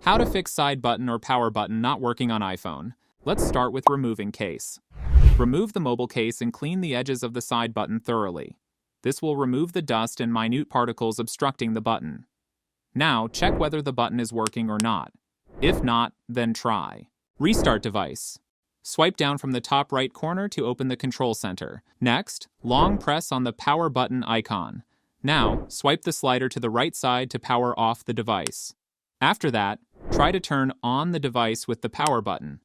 How to fix side button or power button not working on iPhone. Let's start with removing case. Remove the mobile case and clean the edges of the side button thoroughly. This will remove the dust and minute particles obstructing the button. Now, check whether the button is working or not. If not, then try. Restart device. Swipe down from the top right corner to open the control center. Next, long press on the power button icon. Now, swipe the slider to the right side to power off the device. After that, try to turn on the device with the power button.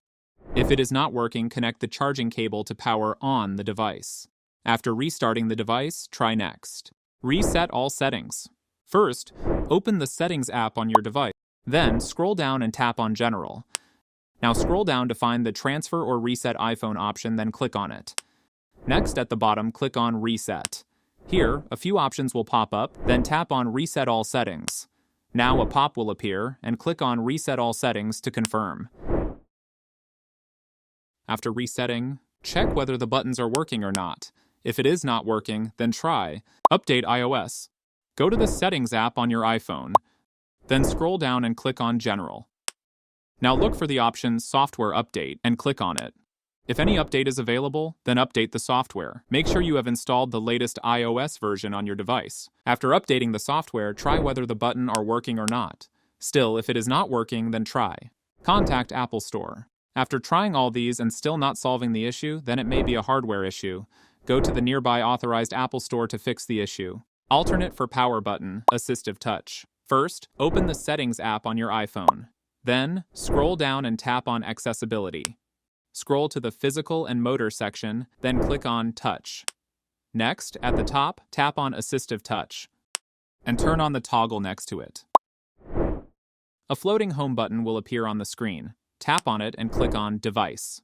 If it is not working, connect the charging cable to power on the device. After restarting the device, try next. Reset all settings. First, open the Settings app on your device. Then, scroll down and tap on General. Now scroll down to find the Transfer or Reset iPhone option, then click on it. Next, at the bottom, click on Reset. Here, a few options will pop up, then tap on Reset All Settings. Now a pop will appear, and click on Reset All Settings to confirm. After resetting, check whether the buttons are working or not. If it is not working, then try Update iOS. Go to the Settings app on your iPhone. Then scroll down and click on General. Now look for the option Software Update and click on it. If any update is available, then update the software. Make sure you have installed the latest iOS version on your device. After updating the software, try whether the buttons are working or not. Still, if it is not working, then try. Contact Apple Store. After trying all these and still not solving the issue, then it may be a hardware issue. Go to the nearby authorized Apple Store to fix the issue. Alternate for power button, Assistive Touch. First, open the Settings app on your iPhone. Then, scroll down and tap on Accessibility. Scroll to the Physical and Motor section, then click on Touch. Next, at the top, tap on Assistive Touch, and turn on the toggle next to it. A floating home button will appear on the screen. Tap on it and click on Device.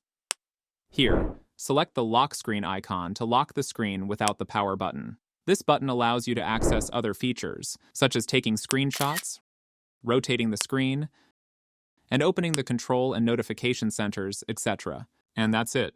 Here, select the lock screen icon to lock the screen without the power button. This button allows you to access other features, such as taking screenshots, rotating the screen, and opening the control and notification centers, etc. And that's it.